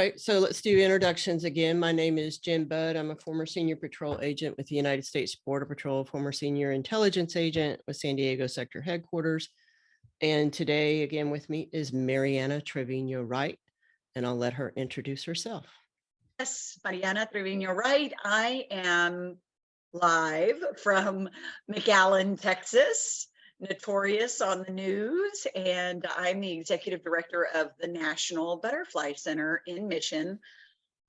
right, so let's do introductions again. My name is Jen Budd. I'm a former senior patrol agent with the United States Border Patrol, former senior intelligence agent with San Diego Sector Headquarters. And today, again, with me is Marianna Trevino Wright, and I'll let her introduce herself. Yes, Marianna Trevino Wright. I am live from McAllen, Texas, notorious on the news, and I'm the executive director of the National Butterfly Center in Mission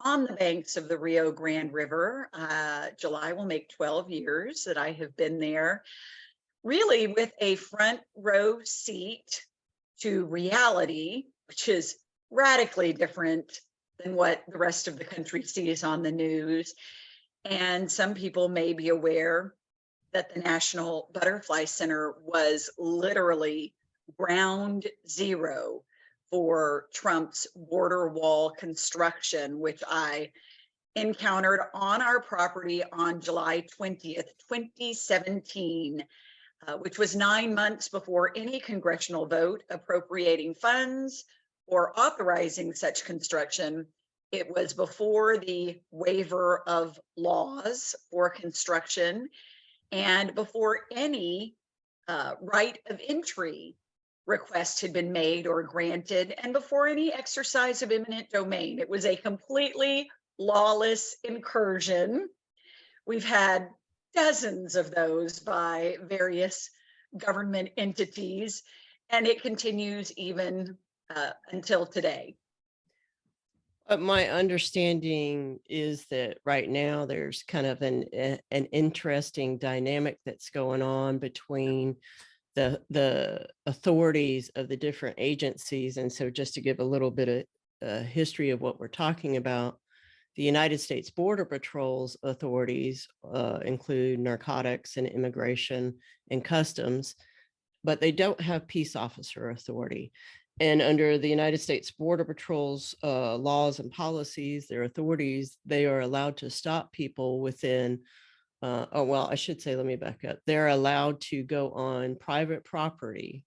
on the banks of the Rio Grande River. July will make 12 years that I have been there, really with a front row seat to reality, which is radically different than what the rest of the country sees on the news. And some people may be aware that the National Butterfly Center was literally ground zero for Trump's border wall construction, which I encountered on our property on July 20th, 2017, which was 9 months before any congressional vote appropriating funds or authorizing such construction. It was before the waiver of laws for construction and before any right of entry request had been made or granted, and before any exercise of eminent domain. It was a completely lawless incursion. We've had dozens of those by various government entities, and it continues even until today. My understanding is that right now there's kind of an interesting dynamic that's going on between the authorities of the different agencies. And so just to give a little bit of history of what we're talking about, the United States Border Patrol's authorities include narcotics and immigration and customs, but they don't have peace officer authority. And under the United States Border Patrol's laws and policies, their authorities, they are allowed to stop people within, I should say, let me back up. They're allowed to go on private property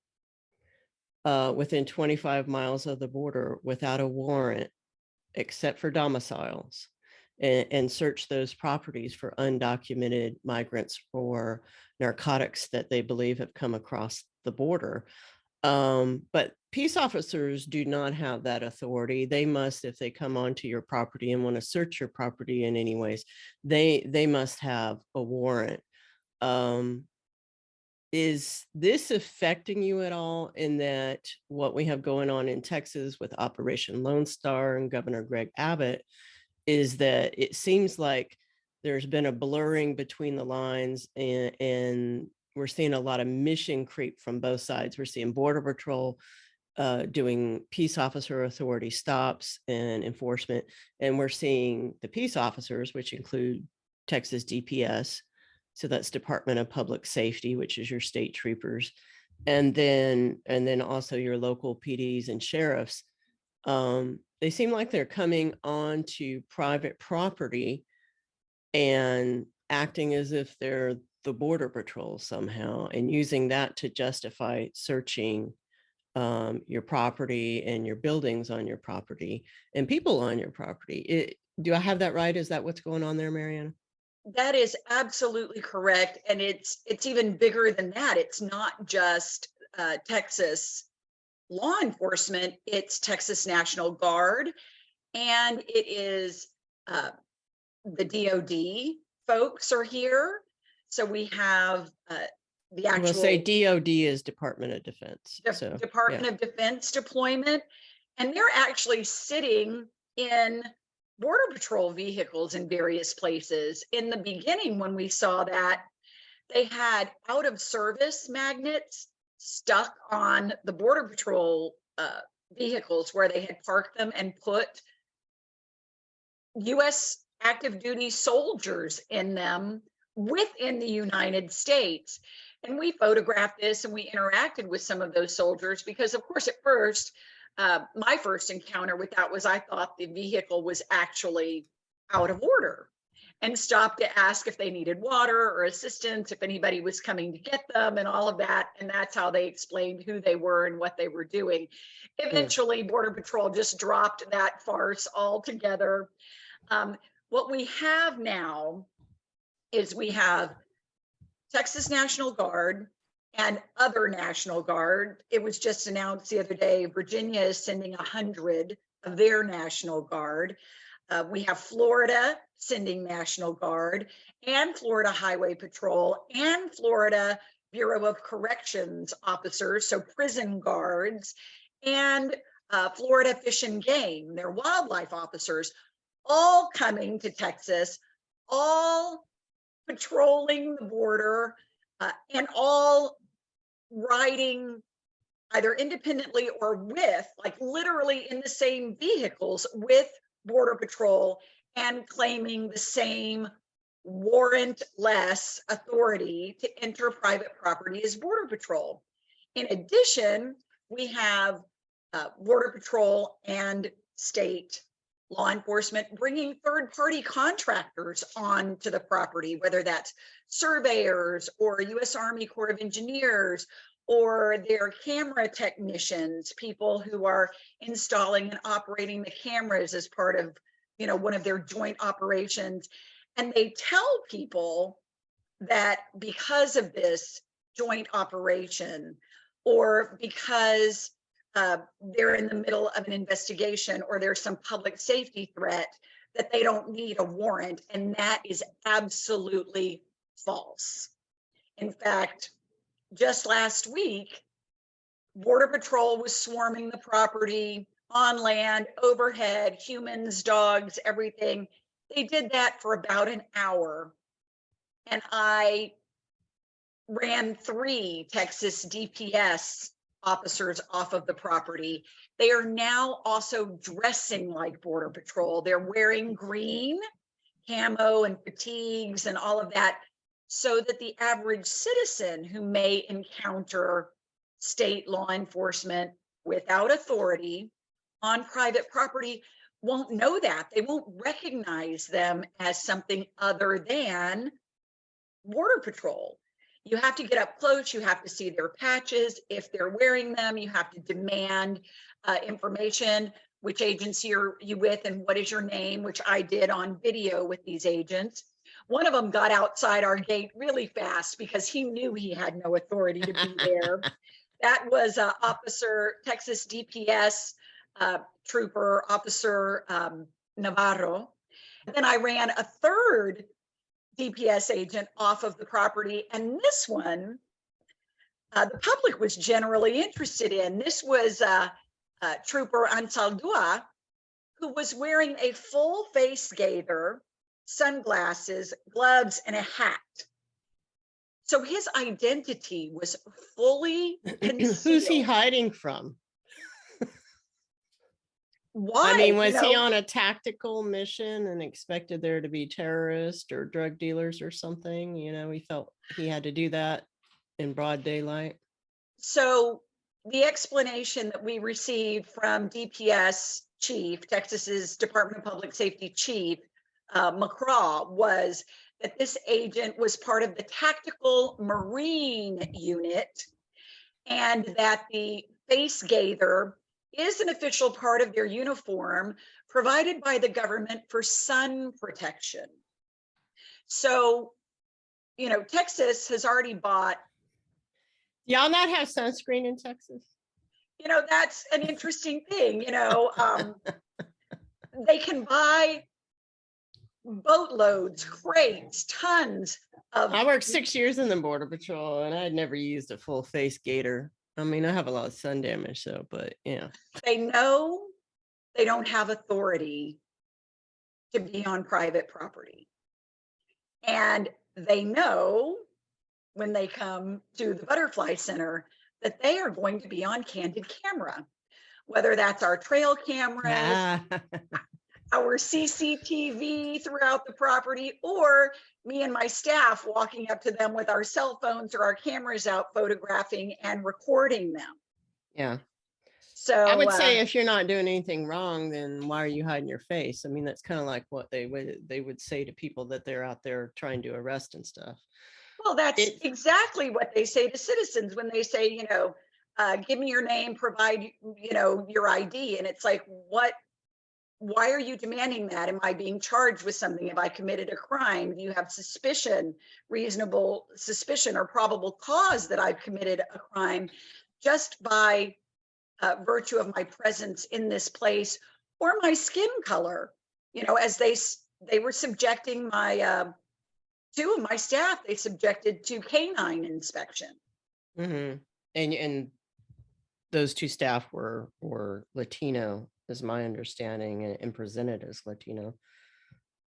within 25 miles of the border without a warrant, except for domiciles, and search those properties for undocumented migrants or narcotics that they believe have come across the border. But peace officers do not have that authority. They must, if they come onto your property and want to search your property in any ways, they must have a warrant. Is this affecting you at all, in that what we have going on in Texas with Operation Lone Star and Governor Greg Abbott is that it seems like there's been a blurring between the lines, and we're seeing a lot of mission creep from both sides. We're seeing Border Patrol doing peace officer authority stops and enforcement, and we're seeing the peace officers, which include Texas DPS, so that's Department of Public Safety, which is your state troopers, and then also your local PDs and sheriffs. They seem like they're coming onto private property and acting as if they're the Border Patrol somehow, and using that to justify searching your property and your buildings on your property and people on your property. Do I have that right? Is that what's going on there, Marianna? That is absolutely correct. And it's even bigger than that. It's not just Texas law enforcement, it's Texas National Guard, and it is the DOD folks are here. So we have the actual— We'll say DOD is Department of Defense. Department of Defense deployment, and they're actually sitting in Border Patrol vehicles in various places. In the beginning, when we saw that, they had out of service magnets stuck on the Border Patrol vehicles where they had parked them and put U.S. active duty soldiers in them within the United States. And we photographed this and we interacted with some of those soldiers, because of course at first, my first encounter with that was I thought the vehicle was actually out of order. and stopped to ask if they needed water or assistance, if anybody was coming to get them, and all of that. And that's how they explained who they were and what they were doing. Eventually, Border Patrol just dropped that farce altogether. What we have now is we have Texas National Guard and other National Guard. It was just announced the other day, Virginia is sending 100 of their National Guard. We have Florida sending National Guard and Florida Highway Patrol and Florida Bureau of Corrections officers, so prison guards, and Florida Fish and Game, their wildlife officers, all coming to Texas, all patrolling the border, and all riding either independently or with, like literally in the same vehicles with Border Patrol, and claiming the same warrantless authority to enter private property as Border Patrol. In addition, we have Border Patrol and state law enforcement bringing third-party contractors onto the property, whether that's surveyors or U.S. Army Corps of Engineers, or their camera technicians, people who are installing and operating the cameras as part of, you know, one of their joint operations. And they tell people that because of this joint operation, or because they're in the middle of an investigation, or there's some public safety threat, that they don't need a warrant. And that is absolutely false. In fact, just last week, Border Patrol was swarming the property on land, overhead, humans, dogs, everything. They did that for about an hour. And I ran 3 Texas DPS officers off of the property. They are now also dressing like Border Patrol. They're wearing green camo and fatigues and all of that, so that the average citizen who may encounter state law enforcement without authority on private property won't know that. They won't recognize them as something other than Border Patrol. You have to get up close, you have to see their patches. If they're wearing them, you have to demand information. Which agency are you with and what is your name, which I did on video with these agents. One of them got outside our gate really fast because he knew he had no authority to be there. That was Officer Texas DPS Trooper Officer Navarro. Then I ran a third DPS agent off of the property, and this one the public was generally interested in. This was Trooper Ansaldua, who was wearing a full face gaiter, sunglasses, gloves, and a hat. So his identity was fully concealed. Who's he hiding from? Why? I mean, was he on a tactical mission and expected there to be terrorists or drug dealers or something? You know, he felt he had to do that in broad daylight. So the explanation that we received from DPS chief, Texas's Department of Public Safety chief, McCraw, was that this agent was part of the tactical Marine unit, and that the face gaiter is an official part of their uniform provided by the government for sun protection. So, you know, Texas has already bought. Y'all not have sunscreen in Texas? You know, that's an interesting thing. You know, they can buy boatloads, crates, tons of. I worked 6 years in the Border Patrol and I'd never used a full face gaiter. I mean, I have a lot of sun damage, so, but yeah. They know they don't have authority to be on private property. And they know when they come to the Butterfly Center that they are going to be on candid camera, whether that's our trail cameras, our CCTV throughout the property, or me and my staff walking up to them with our cell phones or our cameras out, photographing and recording them. Yeah. So I would say if you're not doing anything wrong, then why are you hiding your face? I mean, that's kind of like what they would say to people that they're out there trying to arrest and stuff. well, that's It exactly what they say to citizens when they say, give me your name, provide, your ID. And it's like, why are you demanding that? Am I being charged with something? Have I committed a crime? Do you have suspicion, reasonable suspicion or probable cause that I've committed a crime just by virtue of my presence in this place or my skin color? As they were subjecting my two of my staff, they subjected to canine inspection. mhm. And those two staff were Latino, is my understanding, and presented as Latino.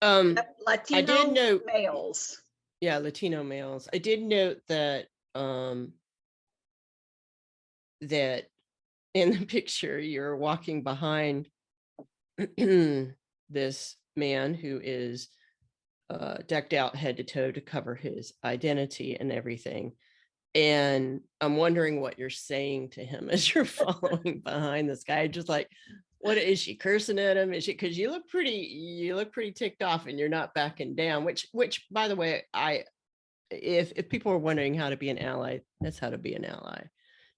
I did Latino note, males. yeah, Latino males. I did note that that in the picture you're walking behind this man who is decked out head to toe to cover his identity and everything. And I'm wondering what you're saying to him as you're following behind this guy. Just like, what is she cursing at him? Is she, because you look pretty ticked off and you're not backing down, which by the way, if people are wondering how to be an ally, that's how to be an ally.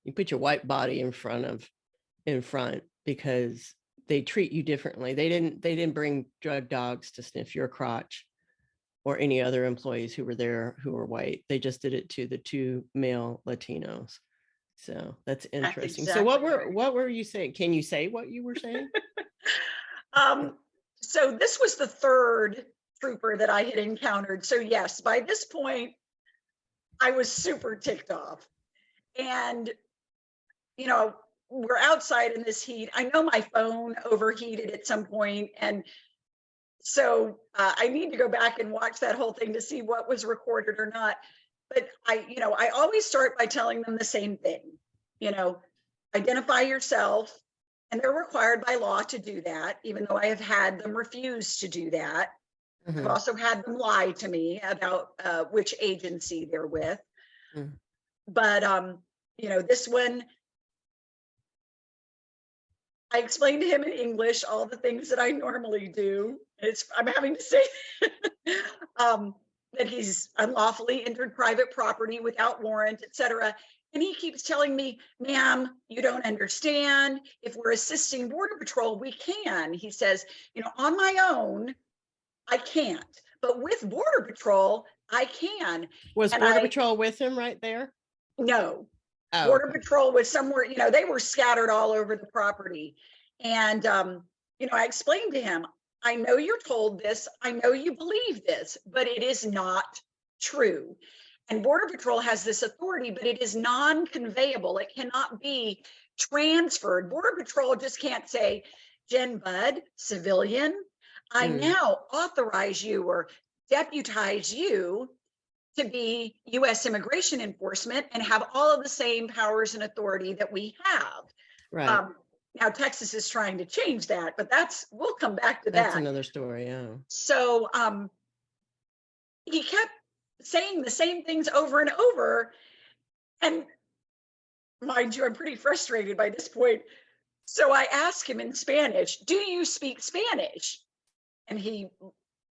You put your white body in front because they treat you differently. They didn't bring drug dogs to sniff your crotch or any other employees who were there who were white. They just did it to the two male Latinos. So that's interesting. Exactly so what were you saying? Can you say what you were saying? So this was the third trooper that I had encountered. So yes, by this point, I was super ticked off. And, we're outside in this heat. I know my phone overheated at some point, and so I need to go back and watch that whole thing to see what was recorded or not. But I always start by telling them the same thing, identify yourself. And they're required by law to do that, even though I have had them refuse to do that. Mhm. I've also had them lie to me about which agency they're with. Mm. But, this one, I explained to him in English all the things that I normally do. I'm having to say that he's unlawfully entered private property without warrant, etc. And he keeps telling me, ma'am, you don't understand. If we're assisting Border Patrol, we can. He says, on my own, I can't. But with Border Patrol, I can. Was And Border Patrol with him right there? No. Oh, Border okay. Patrol was somewhere, they were scattered all over the property. And, I explained to him, I know you're told this, I know you believe this, but it is not true. And Border Patrol has this authority, but it is non-conveyable. It cannot be transferred. Border Patrol just can't say, Jen Budd, civilian, I now authorize you or deputize you to be U.S. immigration enforcement and have all of the same powers and authority that we have. Right. Now Texas is trying to change that, but we'll come back to That's that. another story. Yeah. So he kept saying the same things over and over. And mind you, I'm pretty frustrated by this point. So I asked him in Spanish, do you speak Spanish? And he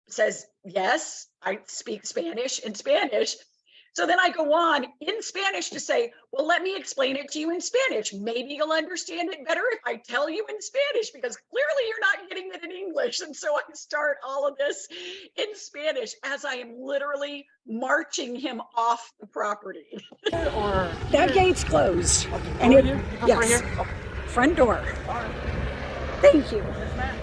says, yes, I speak Spanish in Spanish. So then I go on in Spanish to say, well, let me explain it to you in Spanish. Maybe you'll understand it better if I tell you in Spanish, because clearly you're not getting it in English. And so I start all of this in Spanish as I am literally marching him off the property. That gate's closed. Okay. And Over it- here? You prefer yes. here? Okay. Front door. All right. Thank you. Yes, ma'am.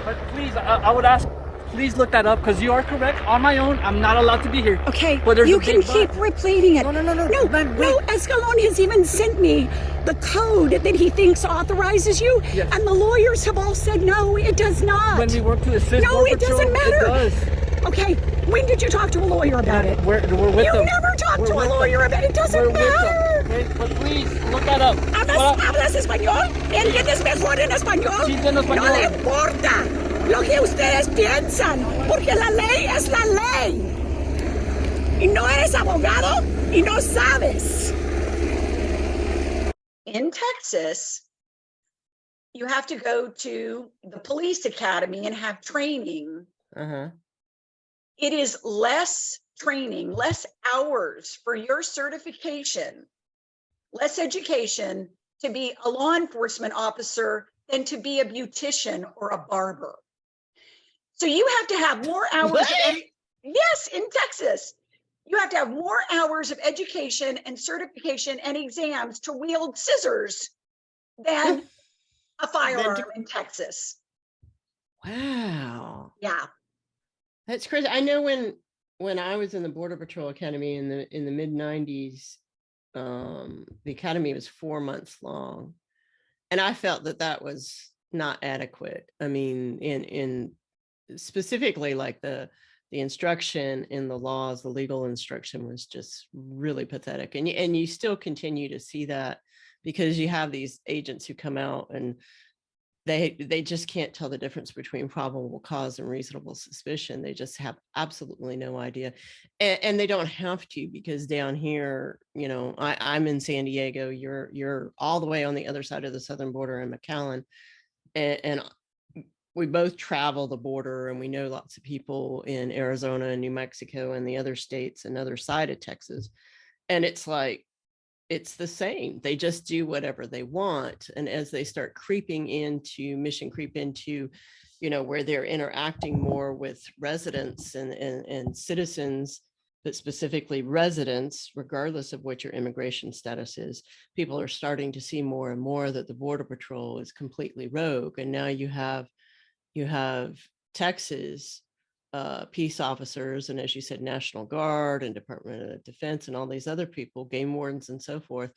But please, I would ask, please look that up, because you are correct. On my own, I'm not allowed to be here. Okay, But there's you a can big keep but. repeating it. No. No, Man, no, wait. Escalon has even sent me the code that he thinks authorizes you, Yes. and the lawyers have all said, no, it does not. When we work to assist No, Border it doesn't Patrol, matter. It does. Okay, when did you talk to a lawyer about it? We're with You them. never talked We're to a with lawyer them. about it. It doesn't We're with them. matter. Okay? But please, look that up. ¿Hablas español? ¿Entiendes mejor en español? Sí, entiendo español. No le importa lo que ustedes piensan, porque la ley es la ley. Y no eres abogado y no sabes. in Texas, you have to go to the police academy and have training. Uh-huh. It is less training, less hours for your certification, less education to be a law enforcement officer than to be a beautician or a barber. So you have to have more hours. What? Yes, in Texas, you have to have more hours of education and certification and exams to wield scissors than a firearm in Texas. Wow. Yeah. That's crazy. I know when I was in the Border Patrol Academy in the mid 90s, the academy was 4 months long. And I felt that was not adequate. I mean, in specifically like the instruction in the laws, the legal instruction was just really pathetic. And you still continue to see that because you have these agents who come out and they just can't tell the difference between probable cause and reasonable suspicion. They just have absolutely no idea. And they don't have to, because down here, you know, I'm in San Diego, you're all the way on the other side of the southern border in McAllen. And we both travel the border, and we know lots of people in Arizona and New Mexico and the other states and other side of Texas. And it's like, it's the same. They just do whatever they want. And as they start creeping into mission creep into, you know, where they're interacting more with residents and citizens, but specifically residents, regardless of what your immigration status is, people are starting to see more and more that the Border Patrol is completely rogue. And now you have Texas peace officers, and as you said, National Guard and Department of Defense and all these other people, game wardens and so forth,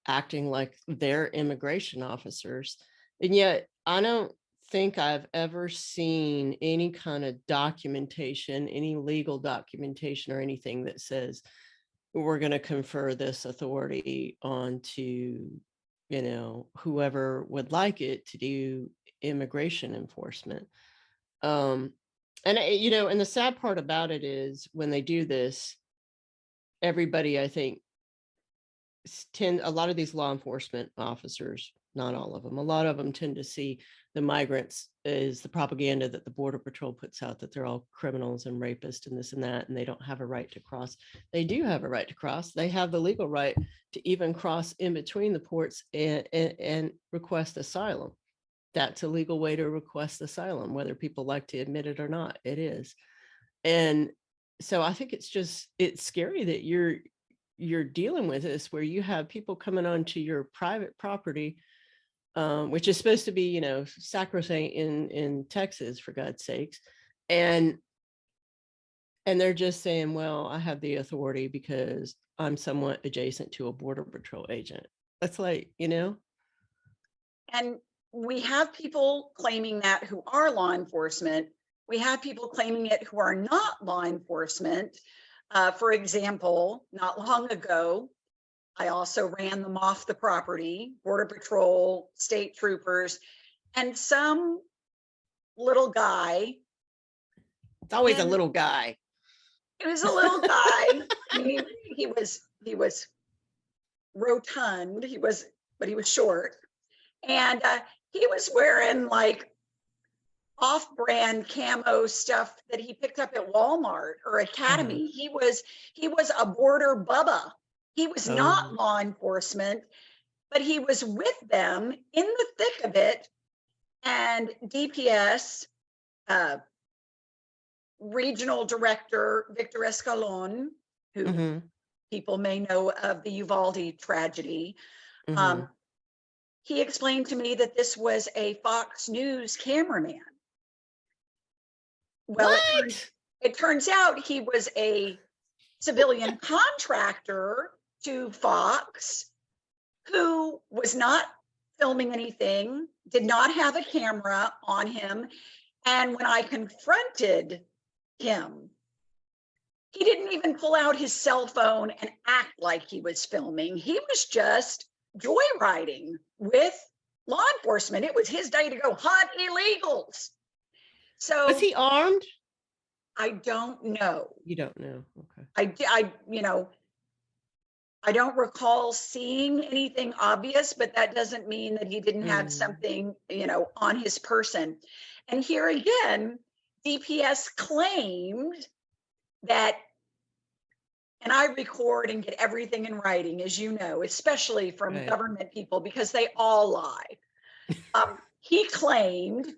acting like they're immigration officers. And yet I don't think I've ever seen any kind of documentation, any legal documentation or anything that says we're going to confer this authority onto, you know, whoever would like it to do immigration enforcement. And, you know, and the sad part about it is when they do this, everybody, I think, a lot of these law enforcement officers, not all of them, a lot of them tend to see the migrants as the propaganda that the Border Patrol puts out, that they're all criminals and rapists and this and that, and they don't have a right to cross. They do have a right to cross. They have the legal right to even cross in between the ports and request asylum. That's a legal way to request asylum, whether people like to admit it or not. It is. And so I think it's scary that you're dealing with this, where you have people coming onto your private property, which is supposed to be, you know, sacrosanct in Texas, for God's sakes. And they're just saying, well, I have the authority because I'm somewhat adjacent to a Border Patrol agent. That's like, you know. And we have people claiming that who are law enforcement. We have people claiming it who are not law enforcement. For example, not long ago, I also ran them off the property, Border Patrol, state troopers, and some little guy. It's always a little guy. It was a little guy. I mean, he was rotund. But he was short. And he was wearing like off-brand camo stuff that he picked up at Walmart or Academy. He was a border bubba. He was not law enforcement, but he was with them in the thick of it. And DPS regional director Victor Escalon, who people may know of the Uvalde tragedy, he explained to me that this was a Fox News cameraman. Well, it turns out he was a civilian contractor to Fox who was not filming anything, did not have a camera on him. And when I confronted him, he didn't even pull out his cell phone and act like he was filming. He was just joyriding with law enforcement. It was his day to go hunt illegals. So was he armed? I don't know. You don't know. Okay. I don't recall seeing anything obvious, but that doesn't mean that he didn't have something, on his person. And here again, DPS claimed that, and I record and get everything in writing, as you know, especially from Right. government people, because they all lie. He claimed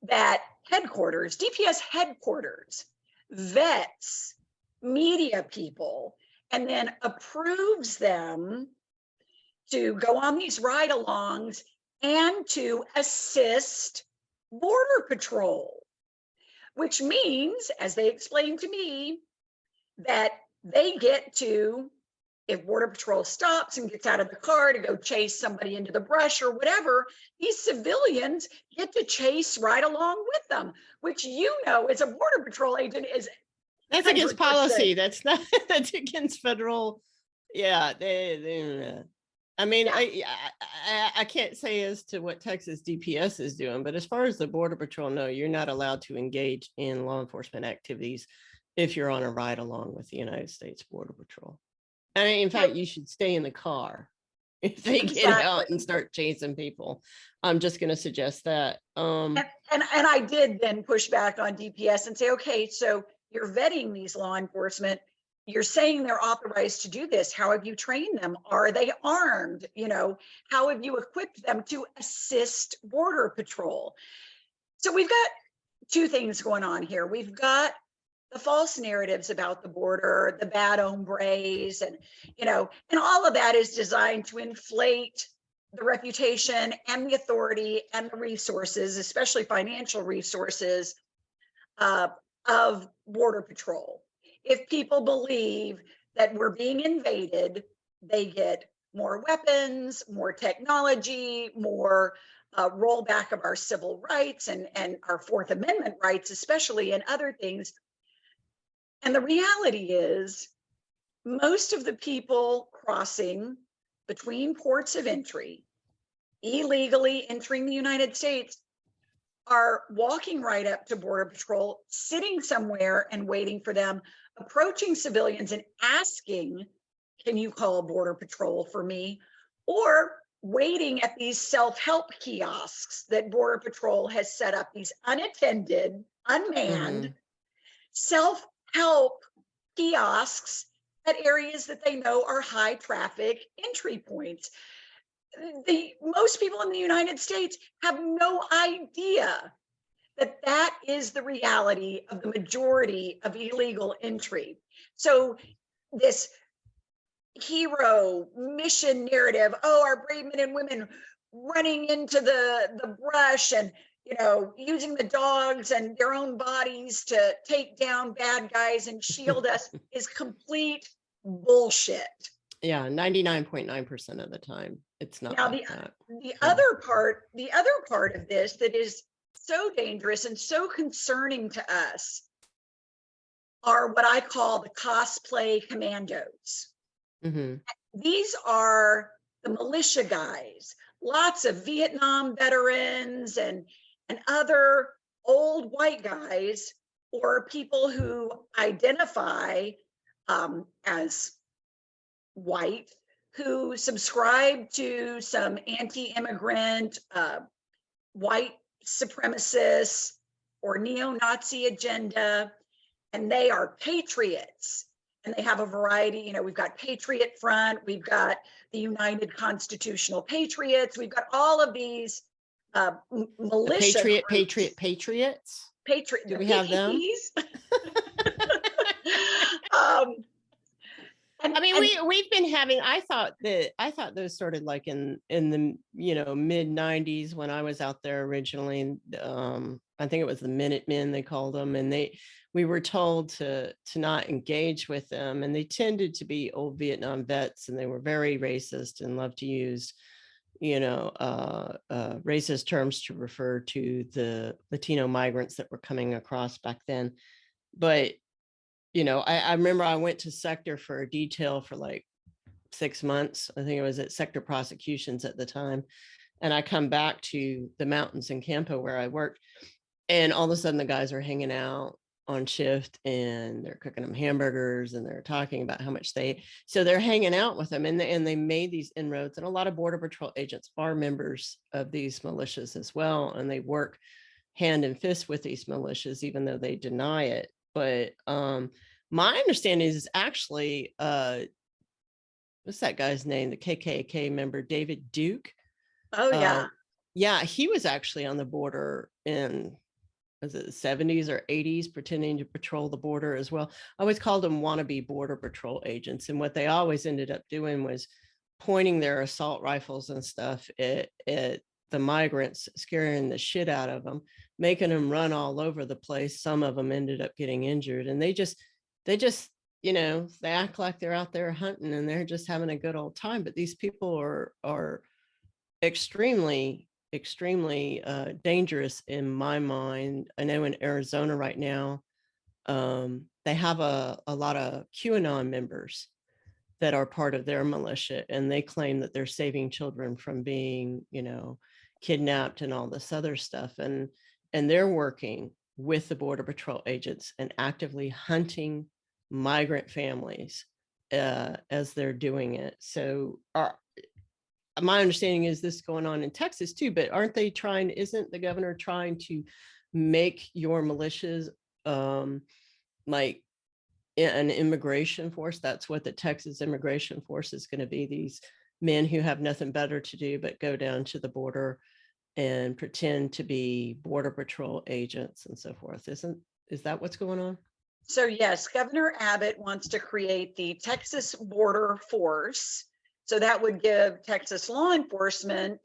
that DPS headquarters, vets, media people, and then approves them to go on these ride-alongs and to assist Border Patrol, which means, as they explained to me, that they get to, if Border Patrol stops and gets out of the car to go chase somebody into the brush or whatever, these civilians get to chase right along with them, which, as a Border Patrol agent, is That's against 100%. policy. That's not, that's against federal. Yeah. I mean, Yeah. I can't say as to what Texas DPS is doing, but as far as the Border Patrol, no, you're not allowed to engage in law enforcement activities if you're on a ride along with the United States Border Patrol. I mean, in fact, you should stay in the car if they get out Exactly. and start chasing people. I'm just going to suggest that. And I did then push back on DPS and say, okay, so you're vetting these law enforcement. You're saying they're authorized to do this. How have you trained them? Are they armed? How have you equipped them to assist Border Patrol? So we've got two things going on here. We've got the false narratives about the border, the bad hombres, and all of that is designed to inflate the reputation and the authority and the resources, especially financial resources, of Border Patrol. If people believe that we're being invaded, they get more weapons, more technology, more rollback of our civil rights and our Fourth Amendment rights, especially, and other things. And the reality is, most of the people crossing between ports of entry, illegally entering the United States, are walking right up to Border Patrol, sitting somewhere and waiting for them, approaching civilians and asking, can you call Border Patrol for me? Or waiting at these self-help kiosks that Border Patrol has set up, these unattended, unmanned, self-help kiosks at areas that they know are high traffic entry points. Most people in the United States have no idea that that is the reality of the majority of illegal entry. So this hero mission narrative, our brave men and women running into the brush and using the dogs and their own bodies to take down bad guys and shield us, is complete bullshit. Yeah, 99.9% of the time, it's not. Now, like that. the other part of this that is so dangerous and so concerning to us are what I call the cosplay commandos. These are the militia guys, lots of Vietnam veterans and other old white guys, or people who identify as white, who subscribe to some anti-immigrant, white supremacist or neo-Nazi agenda, and they are patriots. And they have a variety, we've got Patriot Front, we've got the United Constitutional Patriots, we've got all of these militia Patriots. Patriot. Do we have them? I mean, we've been having. I thought those started like in the mid 90s when I was out there originally. I think it was the Minutemen, they called them, and we were told to not engage with them, and they tended to be old Vietnam vets, and they were very racist and loved to use racist terms to refer to the Latino migrants that were coming across back then. But I remember I went to Sector for a detail for like 6 months. I think it was at Sector Prosecutions at the time. And I come back to the mountains in Campo where I worked, and all of a sudden the guys are hanging out on shift, and they're cooking them hamburgers, and they're talking about how much so they're hanging out with them, and they made these inroads, and a lot of Border Patrol agents are members of these militias as well, and they work hand in fist with these militias, even though they deny it. But my understanding is actually what's that guy's name, the KKK member, David Duke. Oh yeah. Yeah, he was actually on the border in, was it the 70s or 80s, pretending to patrol the border as well. I always called them wannabe Border Patrol agents. And what they always ended up doing was pointing their assault rifles and stuff at the migrants, scaring the shit out of them, making them run all over the place. Some of them ended up getting injured, and they just, you know, they act like they're out there hunting and they're just having a good old time. But these people are extremely dangerous in my mind. I know in Arizona right now, they have a lot of QAnon members that are part of their militia, and they claim that they're saving children from being, you know, kidnapped and all this other stuff. And they're working with the Border Patrol agents and actively hunting migrant families as they're doing it. So my understanding is this going on in Texas too, but aren't they trying, isn't the governor trying to make your militias like an immigration force? That's what the Texas immigration force is going to be. These men who have nothing better to do but go down to the border and pretend to be Border Patrol agents and so forth. Is that what's going on? So yes, Governor Abbott wants to create the Texas Border Force. So that would give Texas law enforcement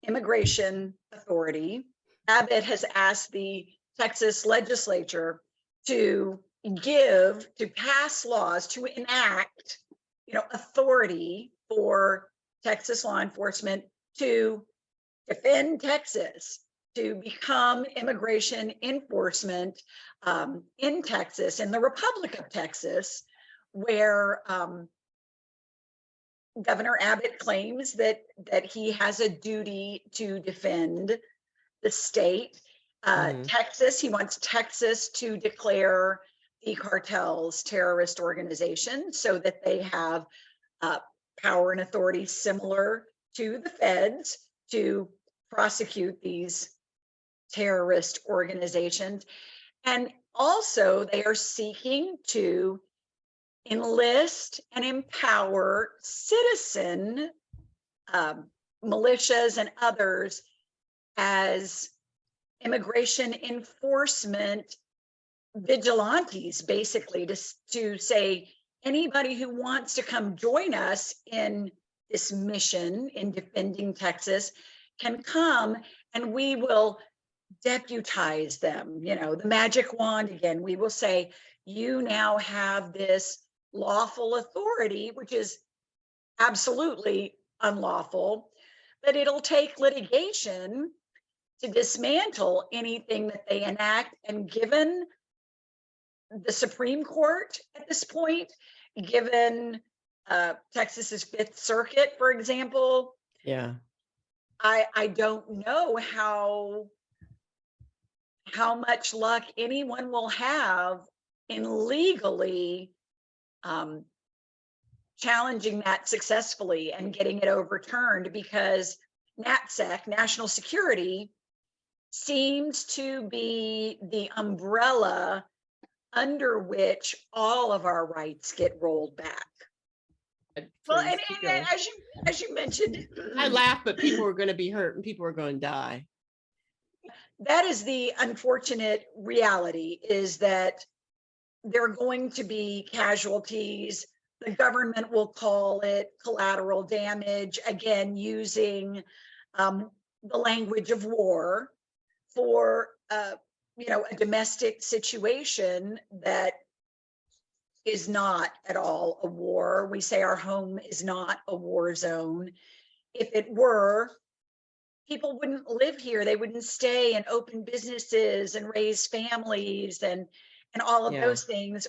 immigration authority. Abbott has asked the Texas legislature to pass laws, to enact, you know, authority for Texas law enforcement to defend Texas, to become immigration enforcement in Texas, in the Republic of Texas, where Governor Abbott claims that he has a duty to defend the state. Texas, he wants Texas to declare the cartels terrorist organizations so that they have power and authority similar to the feds to prosecute these terrorist organizations. And also they are seeking to enlist and empower citizen militias and others as immigration enforcement vigilantes, basically, to say anybody who wants to come join us in this mission in defending Texas can come, and we will deputize them. You know, the magic wand again. We will say, you now have this lawful authority, which is absolutely unlawful, but it'll take litigation to dismantle anything that they enact. And given the Supreme Court at this point, given Texas's Fifth Circuit, for example, yeah, I don't know how much luck anyone will have in legally challenging that successfully and getting it overturned, because NatSec, national security, seems to be the umbrella under which all of our rights get rolled back. Well, and as you mentioned, I laugh, but people are going to be hurt and people are going to die. That is the unfortunate reality, is that there are going to be casualties. The government will call it collateral damage, again, using the language of war for you know, a domestic situation that is not at all a war. We say our home is not a war zone. If it were, people wouldn't live here. They wouldn't stay and open businesses and raise families and all of those things.